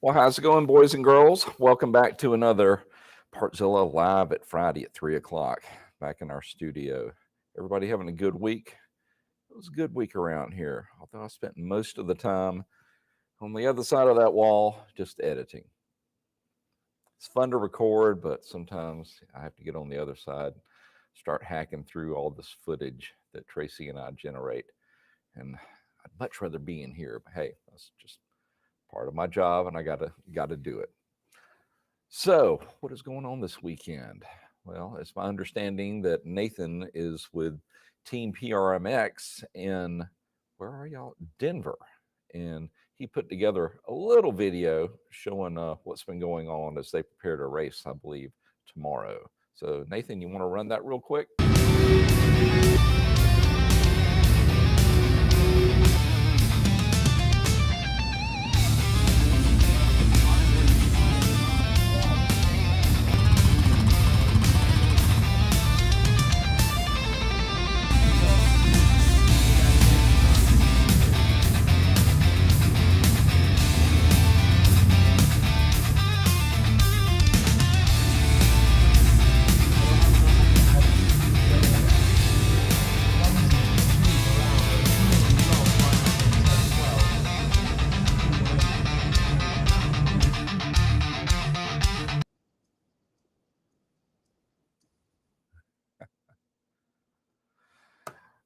Well, how's it going, boys and girls? Welcome back to another Partzilla Live at Friday at 3 o'clock back in our studio. Everybody having a good week? It was a good week around here, although I spent most of the time on the other side of that wall just editing. It's fun to record, but sometimes I have to get on the other side, start hacking through all this footage that Tracy and I generate. And I'd much rather be in here, but hey, that's just part of my job, and I gotta do it. So, what is going on this weekend? Well, it's my understanding that Nathan is with Team PRMX in, where are y'all? Denver, and he put together a little video showing what's been going on as they prepare to race, I believe, tomorrow. So, Nathan, you want to run that real quick?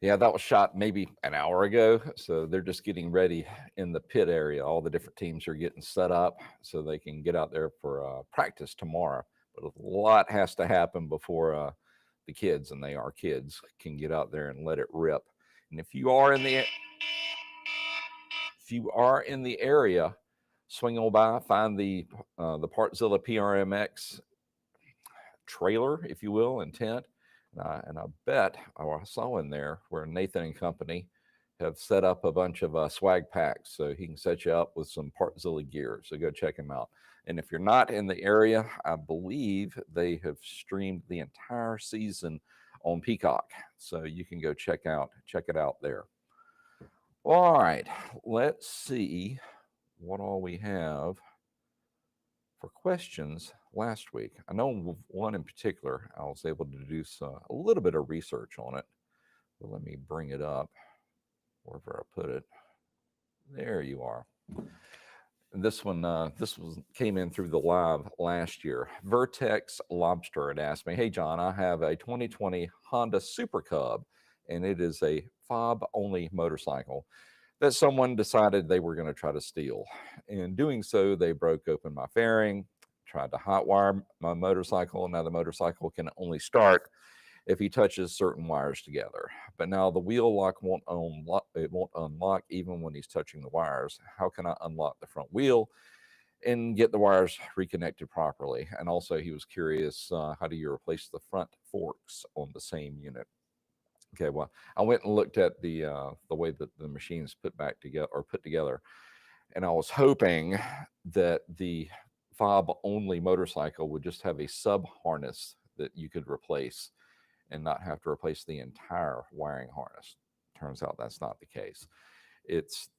Yeah, that was shot maybe an hour ago. So they're just getting ready in the pit area. All the different teams are getting set up so they can get out there for practice tomorrow. But a lot has to happen before the kids, and they are kids, can get out there and let it rip. And if you are in the area, swing on by, find the Partzilla PRMX trailer, if you will, and tent. And I bet I saw in there where Nathan and company have set up a bunch of swag packs so he can set you up with some Partzilla gear. So go check him out. And if you're not in the area, I believe they have streamed the entire season on Peacock. So you can go check it out there. All right, let's see what all we have for questions last week. I know one in particular, I was able to do a little bit of research on it. But let me bring it up wherever I put it. There you are. And this one, came in through the live last year. Vertex Lobster had asked me, "Hey John, I have a 2020 Honda Super Cub, and it is a fob-only motorcycle that someone decided they were going to try to steal. In doing so, they broke open my fairing, tried to hotwire my motorcycle. Now the motorcycle can only start if he touches certain wires together. But now the wheel lock won't unlock even when he's touching the wires. How can I unlock the front wheel and get the wires reconnected properly?" And also he was curious, how do you replace the front forks on the same unit? Okay, well, I went and looked at the way that the machine's put together, and I was hoping that the fob-only motorcycle would just have a sub-harness that you could replace and not have to replace the entire wiring harness. Turns out that's not the case. It's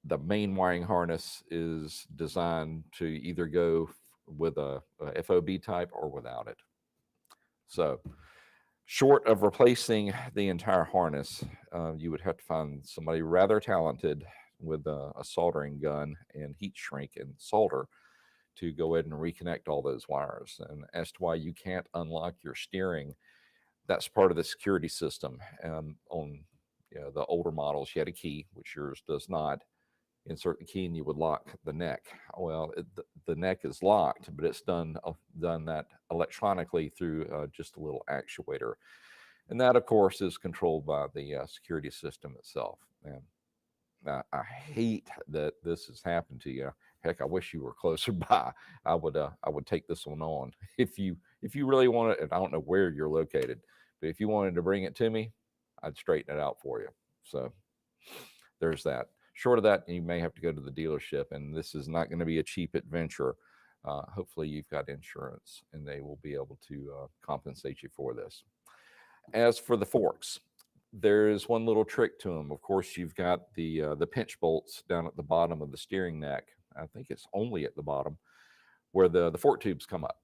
the main wiring harness is designed to either go with a FOB type or without it. So, short of replacing the entire harness, you would have to find somebody rather talented with a soldering gun and heat shrink and solder to go ahead and reconnect all those wires. And as to why you can't unlock your steering, that's part of the security system. And on the older models, you had a key, which yours does not. Insert the key and you would lock the neck. Well, the neck is locked, but it's done that electronically through just a little actuator. And that, of course, is controlled by the security system itself. And I hate that this has happened to you. Heck, I wish you were closer by. I would take this one on if you really want it. And I don't know where you're located, but if you wanted to bring it to me, I'd straighten it out for you. So there's that. Short of that, you may have to go to the dealership, and this is not going to be a cheap adventure. Hopefully, you've got insurance, and they will be able to compensate you for this. As for the forks, there's one little trick to them. Of course, you've got the pinch bolts down at the bottom of the steering neck. I think it's only at the bottom where the fork tubes come up.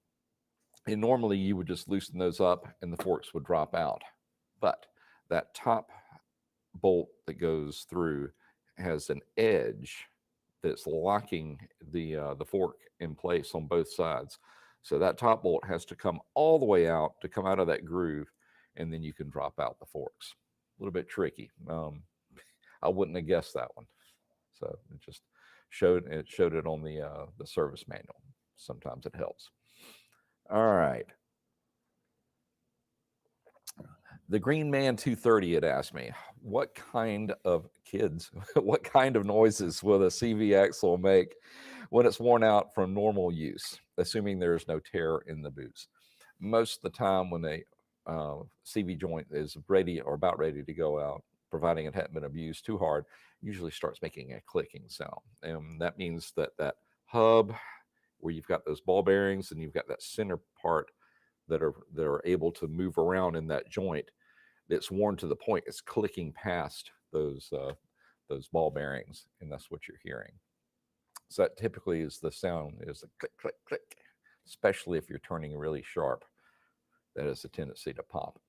And normally you would just loosen those up and the forks would drop out. But that top bolt that goes through has an edge that's locking the fork in place on both sides. So that top bolt has to come all the way out to come out of that groove, and then you can drop out the forks. A little bit tricky. I wouldn't have guessed that one. So it just showed it on the service manual. Sometimes it helps. All right. The Green Man 230 had asked me, what kind of noises will the CV axle make when it's worn out from normal use, assuming there is no tear in the boots? Most of the time when a CV joint is ready or about ready to go out, providing it hadn't been abused too hard, usually starts making a clicking sound. And that means that hub where you've got those ball bearings and you've got that center part that are able to move around in that joint, it's worn to the point it's clicking past those ball bearings, and that's what you're hearing. So that typically is the sound, is a click, click, click, especially if you're turning really sharp. That has a tendency to pop.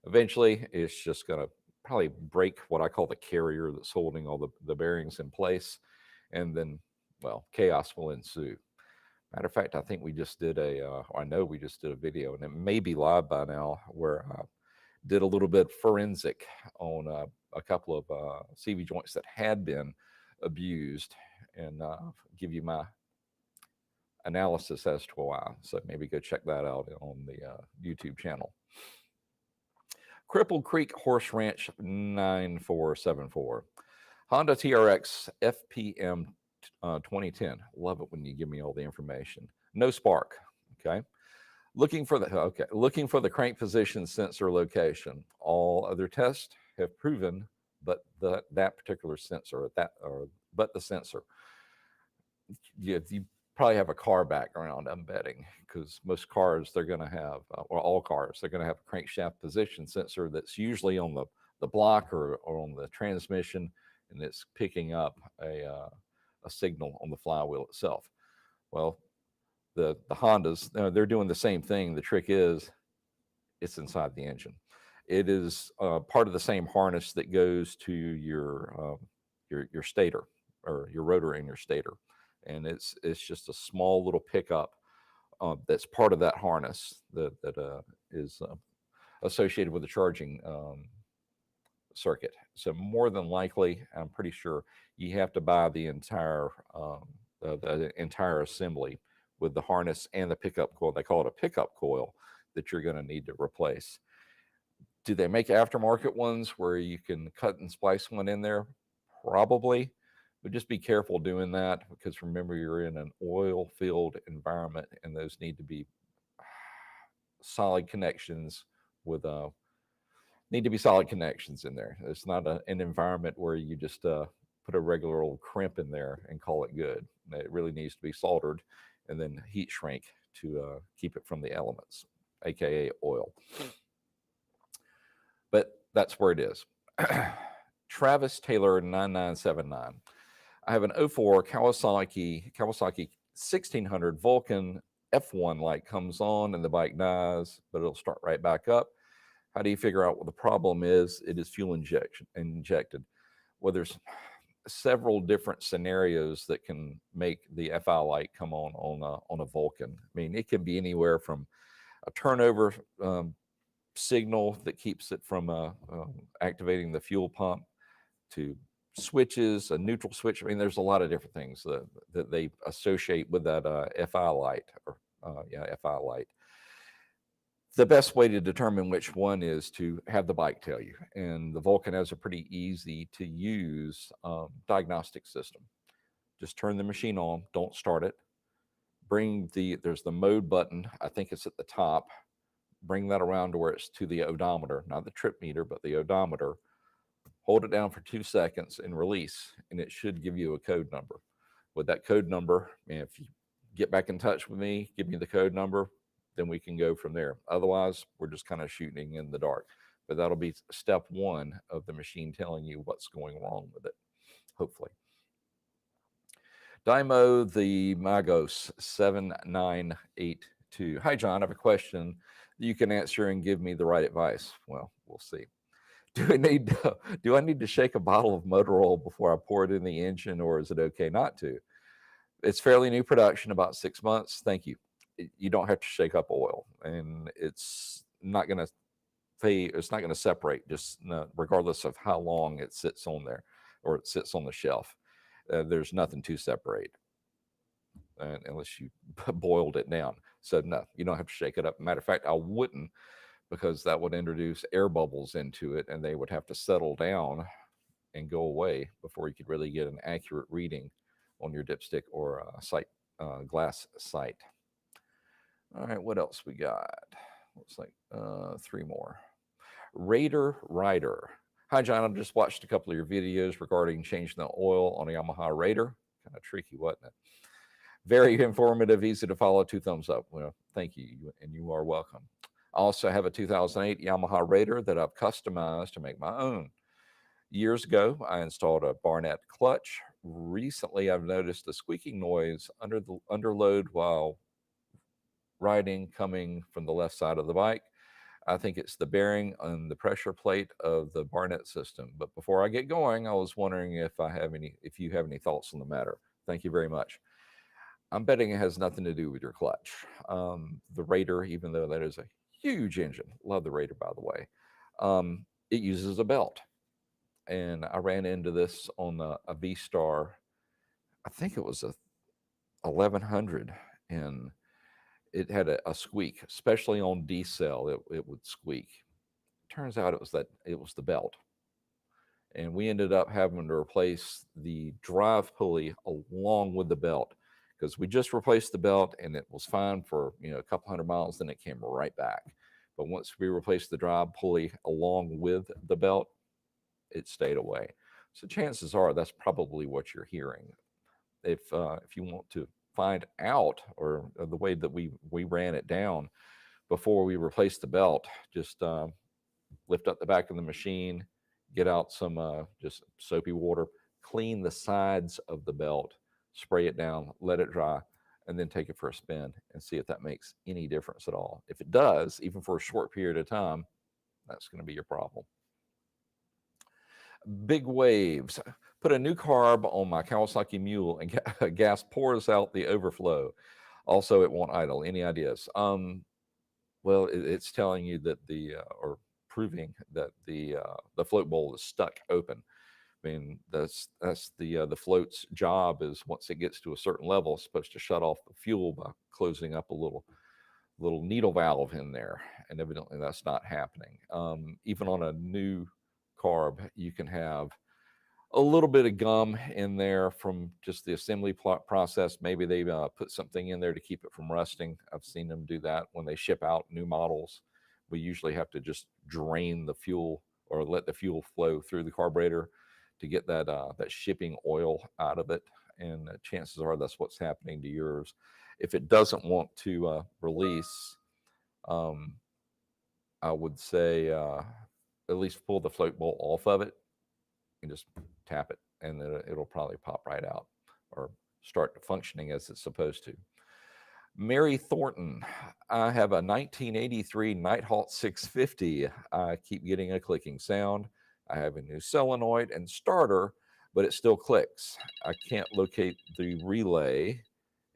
Eventually, it's just going to probably break what I call the carrier that's holding all the bearings in place, and then, well, chaos will ensue. Matter of fact, I think we just did I know we just did a video, and it may be live by now, where I did a little bit forensic on a couple of CV joints that had been abused, and give you my analysis as to why. So maybe go check that out on the YouTube channel. Crippled Creek Horse Ranch 9474. Honda TRX FPM 2010. Love it when you give me all the information. No spark. Okay. Looking for the crank position sensor location. All other tests have proven, but that particular sensor but the sensor. You probably have a car background, I'm betting, because most cars, they're going to have, or all cars, they're going to have a crankshaft position sensor that's usually on the block or on the transmission, and it's picking up a signal on the flywheel itself. Well, the Hondas, they're doing the same thing. The trick is it's inside the engine. It is part of the same harness that goes to your stator, or your rotor in your stator. And it's just a small little pickup that's part of that harness that is associated with the charging circuit. So more than likely, I'm pretty sure you have to buy the entire assembly with the harness and the pickup coil. They call it a pickup coil that you're going to need to replace. Do they make aftermarket ones where you can cut and splice one in there? Probably. But just be careful doing that, because remember, you're in an oil-filled environment, and those need to be solid connections need to be solid connections in there. It's not an environment where you just put a regular old crimp in there and call it good. It really needs to be soldered and then heat shrink to keep it from the elements, aka oil. But that's where it is. Travis Taylor 9979. I have an 04 Kawasaki 1600 Vulcan F1 light comes on and the bike dies, but it'll start right back up. How do you figure out what the problem is? It is fuel injected. Well, several different scenarios that can make the FI light come on a Vulcan. I mean, it can be anywhere from a turnover signal that keeps it from activating the fuel pump to switches, a neutral switch. I mean, there's a lot of different things that they associate with that FI light, or FI light. The best way to determine which one is to have the bike tell you. And the Vulcan has a pretty easy to use diagnostic system. Just turn the machine on, don't start it. There's the mode button, I think it's at the top. Bring that around to where it's to the odometer, not the trip meter, but the odometer. Hold it down for 2 seconds and release, and it should give you a code number. With that code number, if you get back in touch with me, give me the code number, then we can go from there. Otherwise, we're just kind of shooting in the dark. But that'll be step one of the machine telling you what's going wrong with it, hopefully. Dymo the Magos 7982. Hi, John. I have a question that you can answer and give me the right advice. Well, we'll see. Do I need to shake a bottle of motor oil before I pour it in the engine, or is it okay not to? It's fairly new production, about 6 months. Thank you. You don't have to shake up oil, and it's not going to separate, just regardless of how long it sits on there or it sits on the shelf. There's nothing to separate unless you boiled it down. So no, you don't have to shake it up. Matter of fact, I wouldn't, because that would introduce air bubbles into it, and they would have to settle down and go away before you could really get an accurate reading on your dipstick or glass sight. All right, what else we got? Looks like 3 more. Raider. Hi, John. I just watched a couple of your videos regarding changing the oil on a Yamaha Raider. Kind of tricky, wasn't it? Very informative, easy to follow. 2 thumbs up. Well, thank you, and you are welcome. I also have a 2008 Yamaha Raider that I've customized to make my own. Years ago, I installed a Barnett clutch. Recently, I've noticed a squeaking noise under load while riding coming from the left side of the bike. I think it's the bearing on the pressure plate of the Barnett system. But before I get going, I was wondering if you have any thoughts on the matter. Thank you very much. I'm betting it has nothing to do with your clutch. The Raider, even though that is a huge engine, love the Raider, by the way, it uses a belt. And I ran into this on a V-Star. I think it was a 1100, and it had a squeak, especially on D-cell. It would squeak. Turns out it was the belt, and we ended up having to replace the drive pulley along with the belt, because we just replaced the belt and it was fine for a couple hundred miles. Then it came right back. But once we replaced the drive pulley along with the belt, it stayed away. So chances are that's probably what you're hearing. If you want to find out, or the way that we ran it down before we replaced the belt, just lift up the back of the machine, get out some just soapy water, clean the sides of the belt, spray it down, let it dry, and then take it for a spin and see if that makes any difference at all. If it does, even for a short period of time, that's going to be your problem. Big waves. Put a new carb on my Kawasaki Mule and gas pours out the overflow. Also, it won't idle. Any ideas? Well, it's telling you that or proving that the float bowl is stuck open. I mean, that's the float's job, is once it gets to a certain level, it's supposed to shut off the fuel by closing up a little needle valve in there, and evidently that's not happening. Even on a new carb, you can have a little bit of gum in there from just the assembly process. Maybe they put something in there to keep it from rusting. I've seen them do that when they ship out new models. We usually have to just drain the fuel, or let the fuel flow through the carburetor to get that shipping oil out of it. And chances are that's what's happening to yours. If it doesn't want to release, I would say at least pull the float bolt off of it and just tap it, and then it'll probably pop right out or start functioning as it's supposed to. Mary Thornton, I have a 1983 Nighthawk 650. I keep getting a clicking sound. I have a new solenoid and starter, but it still clicks. I can't locate the relay.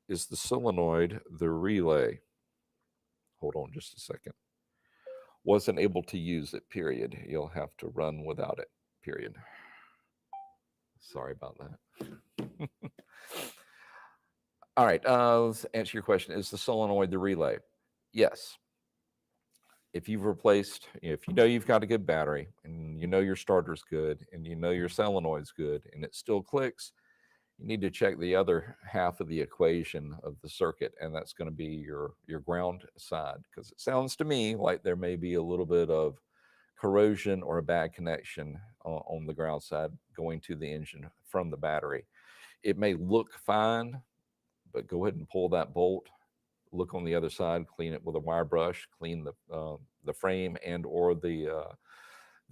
Is the solenoid the relay? Hold on just a second. Wasn't able to use it, period. You'll have to run without it, period. Sorry about that. All right, let's answer your question. Is the solenoid the relay? Yes. If you've replaced, if you know you've got a good battery and you know your starter's good and you know your solenoid's good and it still clicks, you need to check the other half of the equation of the circuit, and that's going to be your ground side, because it sounds to me like there may be a little bit of corrosion or a bad connection on the ground side going to the engine from the battery. It may look fine, but go ahead and pull that bolt, look on the other side, clean it with a wire brush, clean the frame and or the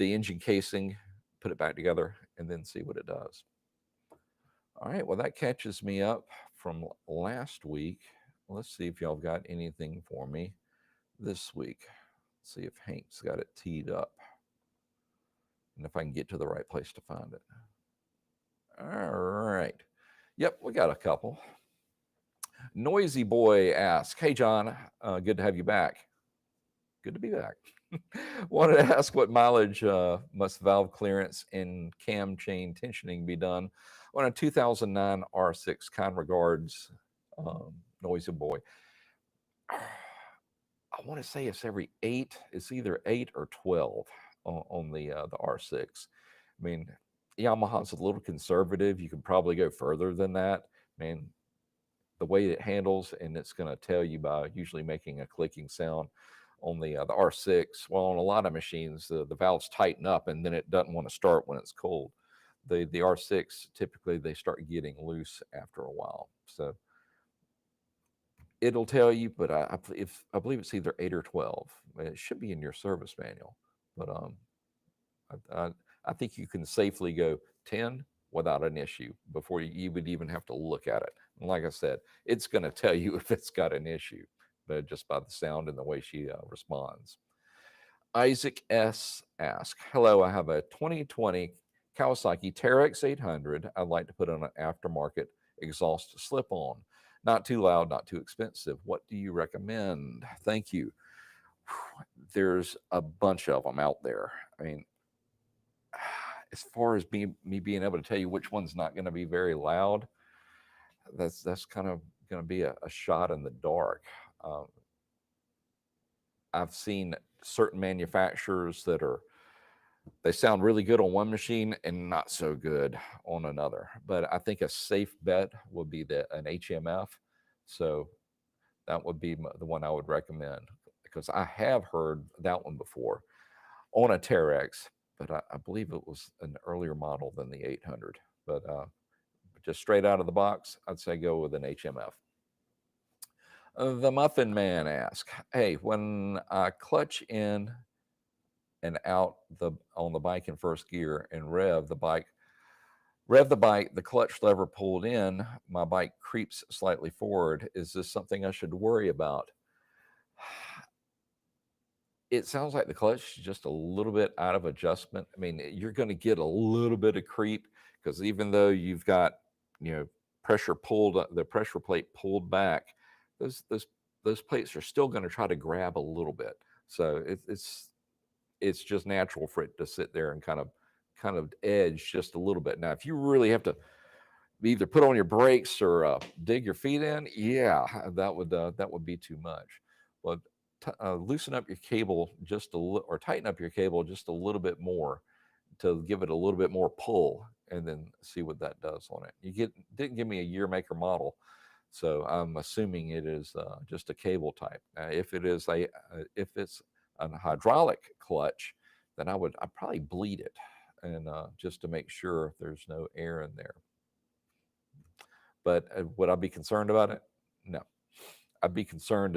engine casing, put it back together, and then see what it does. All right, well, that catches me up from last week. Let's see if y'all got anything for me this week. Let's see if Hank's got it teed up and if I can get to the right place to find it. All right. Yep, we got a couple. Noisy Boy asks, hey, John, good to have you back. Good to be back. Wanted to ask what mileage must valve clearance and cam chain tensioning be done on a 2009 R6? Kind regards, Noisy Boy. I want to say it's every 8. It's either 8 or 12 on the R6. I mean, Yamaha's a little conservative. You could probably go further than that. Man, the way it handles, and it's going to tell you by usually making a clicking sound on the R6. Well, on a lot of machines, the valves tighten up and then it doesn't want to start when it's cold. The R6, typically they start getting loose after a while. So it'll tell you, but I believe it's either 8 or 12. It should be in your service manual, but I think you can safely go 10 without an issue before you would even have to look at it. And like I said, it's going to tell you if it's got an issue, but just by the sound and the way she responds. Isaac S. asks, hello, I have a 2020 Kawasaki Teryx 800. I'd like to put on an aftermarket exhaust slip-on. Not too loud, not too expensive. What do you recommend? Thank you. There's a bunch of them out there. I mean, as far as me being able to tell you which one's not going to be very loud, that's kind of going to be a shot in the dark. I've seen certain manufacturers that they sound really good on one machine and not so good on another. But I think a safe bet would be an HMF. So that would be the one I would recommend, because I have heard that one before on a Teryx, but I believe it was an earlier model than the 800. But just straight out of the box, I'd say go with an HMF. The Muffin Man asks, hey, when I clutch in and out on the bike in first gear and rev the bike, the clutch lever pulled in, my bike creeps slightly forward. Is this something I should worry about? It sounds like the clutch is just a little bit out of adjustment. I mean, you're going to get a little bit of creep, because even though you've got, pressure pulled, the pressure plate pulled back, those plates are still going to try to grab a little bit. So it's just natural for it to sit there and kind of edge just a little bit. Now, if you really have to either put on your brakes or dig your feet in, yeah, that would be too much. But loosen up your cable just a little, or tighten up your cable just a little bit more to give it a little bit more pull, and then see what that does on it. Didn't give me a year, make, or model, so I'm assuming it is just a cable type. If it's a hydraulic clutch, then I'd probably bleed it, and just to make sure there's no air in there. But would I be concerned about it? No. I'd be concerned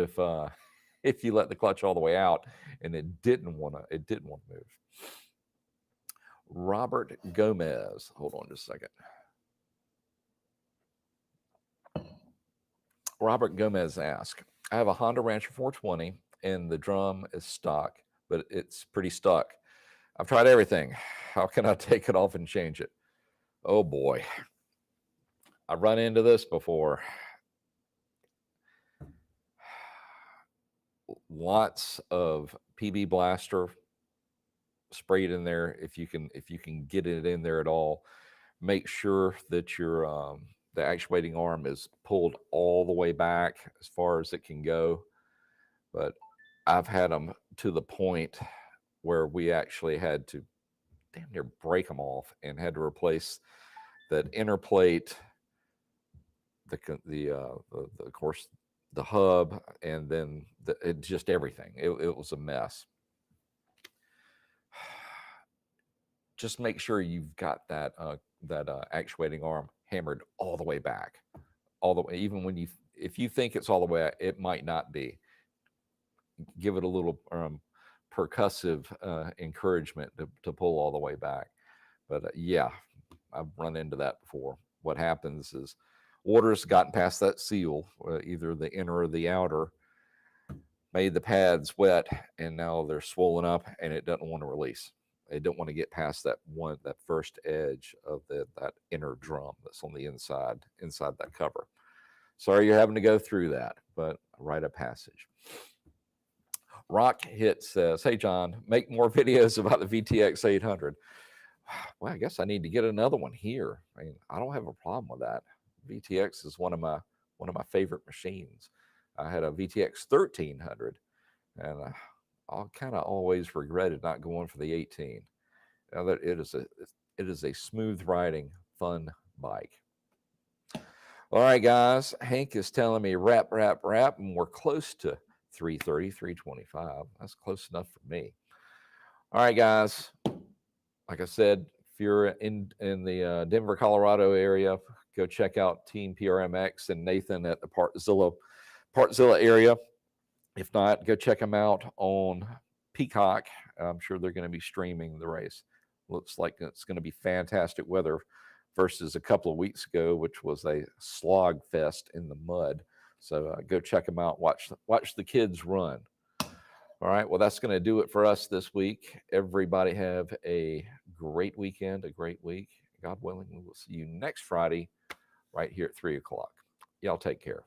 if you let the clutch all the way out and it didn't want to move. Robert Gomez, hold on just a second. Robert Gomez asks, I have a Honda Rancher 420 and the drum is stock, but it's pretty stuck. I've tried everything. How can I take it off and change it? Oh boy, I've run into this before. Lots of PB Blaster sprayed in there. If you can get it in there at all, make sure that your the actuating arm is pulled all the way back as far as it can go. But I've had them to the point where we actually had to damn near break them off and had to replace that inner plate, of course, the hub, and then just everything. It was a mess. Just make sure you've got that actuating arm hammered all the way back, all the way. Even when if you think it's all the way, it might not be. Give it a little percussive encouragement to pull all the way back. But yeah, I've run into that before. What happens is water's gotten past that seal, either the inner or the outer, made the pads wet, and now they're swollen up, and it doesn't want to release. They don't want to get past that first edge of that inner drum that's on the inside that cover. Sorry you're having to go through that, but a rite of passage. Rock Hit says, "Hey John, make more videos about the VTX 800." Well, I guess I need to get another one here. I mean, I don't have a problem with that. VTX is one of my favorite machines. I had a VTX 1300, and I kind of always regretted not going for the 18. Now that it is a smooth riding, fun bike. All right, guys. Hank is telling me wrap, and we're close to 330, 325. That's close enough for me. All right, guys. Like I said, if you're in the Denver, Colorado area, go check out Team PRMX and Nathan at the Partzilla area. If not, go check them out on Peacock. I'm sure they're going to be streaming the race. Looks like it's going to be fantastic weather versus a couple of weeks ago, which was a slog fest in the mud. So go check them out. Watch the kids run. All right. Well, that's going to do it for us this week. Everybody have a great weekend, a great week. God willing, we will see you next Friday right here at 3 o'clock. Y'all take care.